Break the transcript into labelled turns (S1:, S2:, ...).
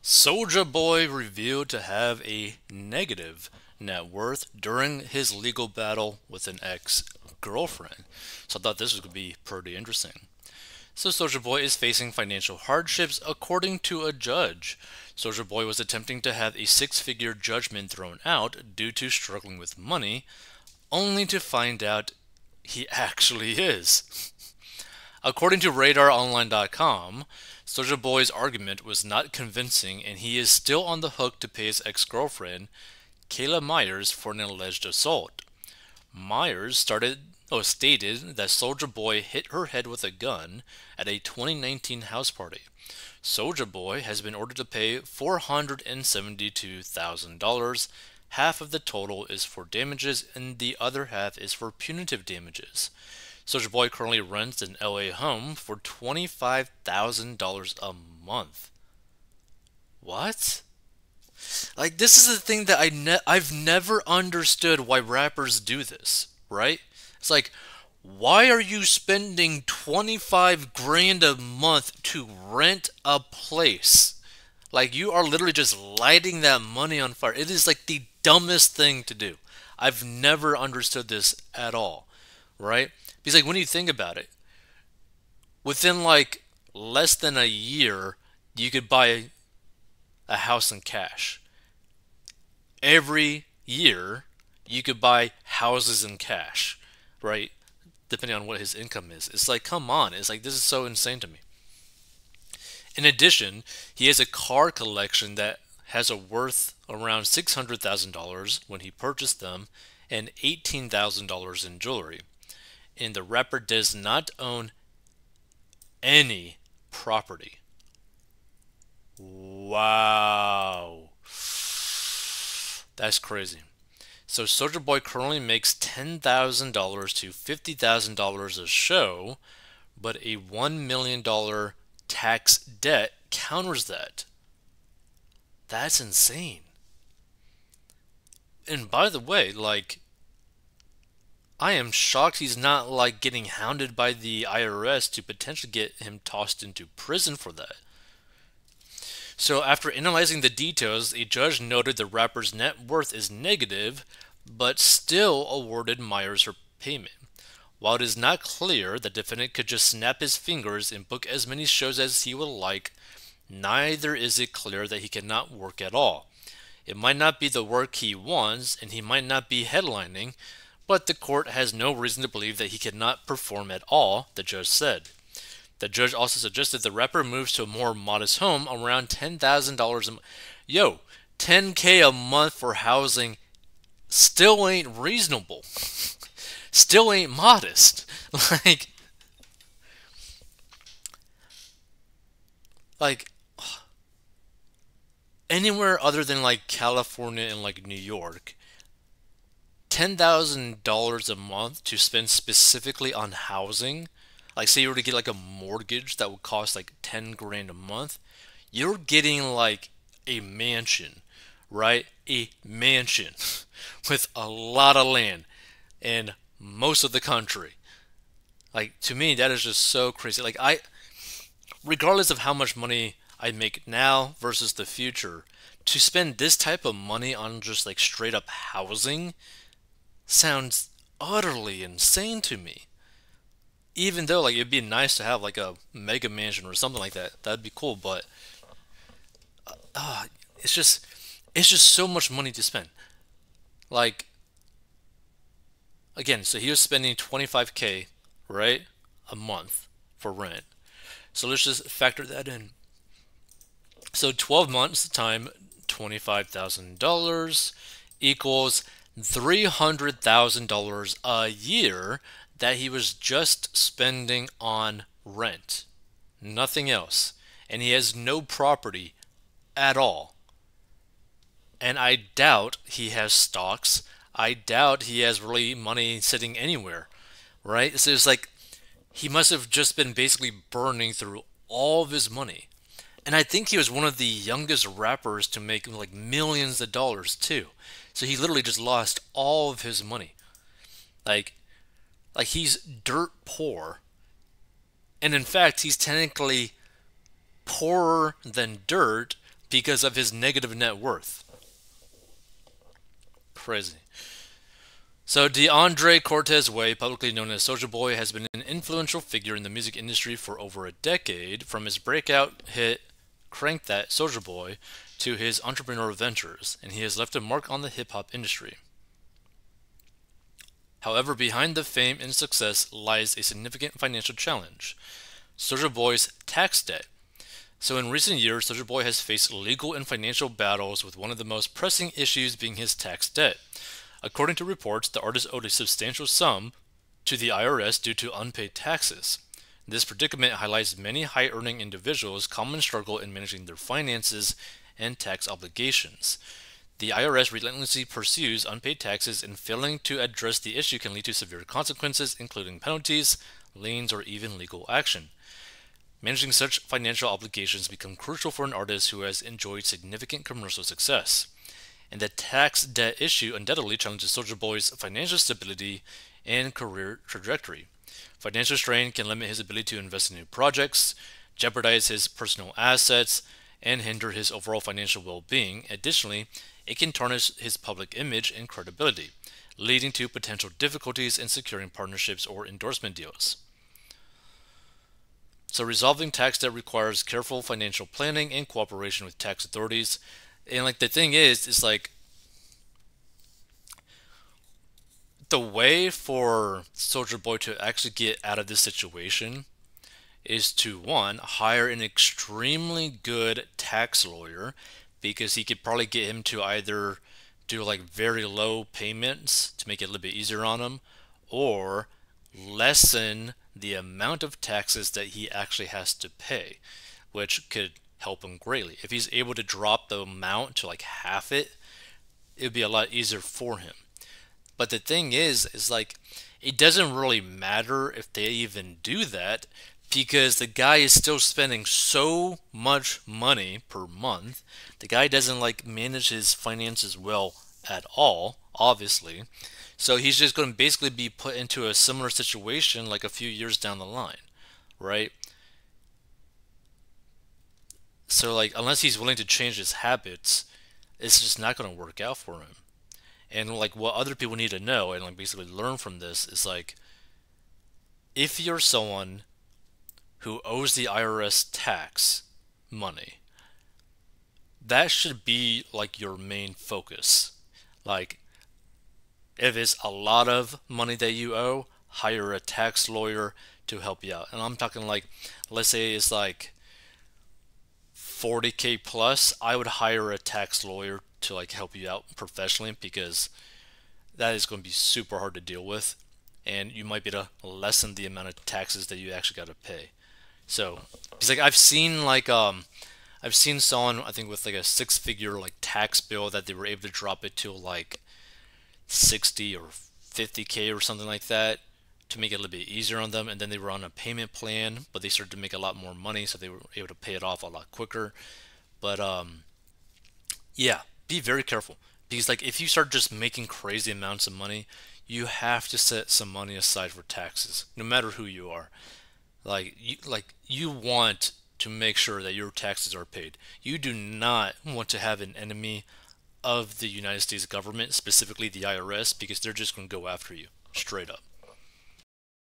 S1: Soulja Boy revealed to have a negative net worth during his legal battle with an ex-girlfriend. So I thought this was going to be pretty interesting. So Soulja Boy is facing financial hardships according to a judge. Soulja Boy was attempting to have a six-figure judgment thrown out due to struggling with money, only to find out he actually is. According to RadarOnline.com, Soulja Boy's argument was not convincing and he is still on the hook to pay his ex-girlfriend, Kayla Myers, for an alleged assault. Myers stated that Soulja Boy hit her head with a gun at a 2019 house party. Soulja Boy has been ordered to pay $472,000. Half of the total is for damages and the other half is for punitive damages. Soulja Boy currently rents an LA home for $25,000 a month. What? Like, this is the thing that I've never understood why rappers do this, right? It's like, why are you spending 25 grand a month to rent a place? Like, you are literally just lighting that money on fire. It is like the dumbest thing to do. I've never understood this at all, right? Because like when you think about it, within like less than a year, you could buy a house in cash. Every year, you could buy houses in cash, right? Depending on what his income is. It's like, come on. It's like, this is so insane to me. In addition, he has a car collection that has a worth around $600,000 when he purchased them and $18,000 in jewelry. And the rapper does not own any property. Wow. That's crazy. So Soulja Boy currently makes $10,000 to $50,000 a show, but a $1 million tax debt counters that. That's insane. And by the way, like, I am shocked he's not like getting hounded by the IRS to potentially get him tossed into prison for that. So after analyzing the details, a judge noted the rapper's net worth is negative, but still awarded Myers her payment. While it is not clear the defendant could just snap his fingers and book as many shows as he would like, neither is it clear that he cannot work at all. It might not be the work he wants, and he might not be headlining, but the court has no reason to believe that he cannot perform at all, the judge said. The judge also suggested the rapper moves to a more modest home around $10,000 a month. Yo, $10K a month for housing still ain't reasonable. Still ain't modest. Like, like anywhere other than like California and like New York, $10,000 a month to spend specifically on housing, like say you were to get like a mortgage that would cost like 10 grand a month, you're getting like a mansion, right? A mansion with a lot of land in most of the country. Like, to me, that is just so crazy. Like, regardless of how much money I make now versus the future, to spend this type of money on just like straight up housing sounds utterly insane to me. Even though like it'd be nice to have like a mega mansion or something like that, that'd be cool. But uh, it's just so much money to spend. Like, again, so he was spending 25K, right, a month for rent. So let's just factor that in. So 12 months time, $25,000 equals $300,000 a year that he was just spending on rent. Nothing else. And he has no property at all. And I doubt he has stocks. I doubt he has really money sitting anywhere, right? So it's like he must have just been basically burning through all of his money. And I think he was one of the youngest rappers to make like millions of dollars too. So he literally just lost all of his money. Like, like he's dirt poor. And in fact, he's technically poorer than dirt because of his negative net worth. Crazy. So DeAndre Cortez Way, publicly known as Soulja Boy, has been an influential figure in the music industry for over a decade, from his breakout hit Crank That Soulja Boy to his entrepreneurial ventures, and he has left a mark on the hip hop industry. However, behind the fame and success lies a significant financial challenge: Soulja Boy's tax debt. So in recent years, Soulja Boy has faced legal and financial battles, with one of the most pressing issues being his tax debt. According to reports, the artist owed a substantial sum to the IRS due to unpaid taxes. This predicament highlights many high-earning individuals' common struggle in managing their finances and tax obligations. The IRS relentlessly pursues unpaid taxes, and failing to address the issue can lead to severe consequences, including penalties, liens, or even legal action. Managing such financial obligations becomes crucial for an artist who has enjoyed significant commercial success. And the tax debt issue undoubtedly challenges Soulja Boy's financial stability and career trajectory. Financial strain can limit his ability to invest in new projects, jeopardize his personal assets, and hinder his overall financial well-being. Additionally, it can tarnish his public image and credibility, leading to potential difficulties in securing partnerships or endorsement deals. So resolving tax debt requires careful financial planning and cooperation with tax authorities. And like the thing is like the way for Soulja Boy to actually get out of this situation is to, one, hire an extremely good tax lawyer, because he could probably get him to either do like very low payments to make it a little bit easier on him, or lessen the amount of taxes that he actually has to pay, which could help him greatly. If he's able to drop the amount to like half it, it would be a lot easier for him. But the thing is like, it doesn't really matter if they even do that, because the guy is still spending so much money per month. The guy doesn't like manage his finances well at all, obviously. So he's just going to basically be put into a similar situation like a few years down the line, right? So like, unless he's willing to change his habits, it's just not going to work out for him. And like, what other people need to know and like basically learn from this is like, if you're someone who owes the IRS tax money, that should be like your main focus. Like, if it's a lot of money that you owe, hire a tax lawyer to help you out. And I'm talking like, let's say it's like 40K plus, I would hire a tax lawyer to like help you out professionally, because that is going to be super hard to deal with, and you might be able to lessen the amount of taxes that you actually got to pay. So it's like, I've seen someone, I think, with like a six-figure like tax bill, that they were able to drop it to like 60 or 50K or something like that, to make it a little bit easier on them. And then they were on a payment plan, but they started to make a lot more money, so they were able to pay it off a lot quicker. But yeah, be very careful, because like, if you start just making crazy amounts of money, you have to set some money aside for taxes, no matter who you are. Like you want to make sure that your taxes are paid. You do not want to have an enemy of the United States government, specifically the IRS, because they're just going to go after you straight up.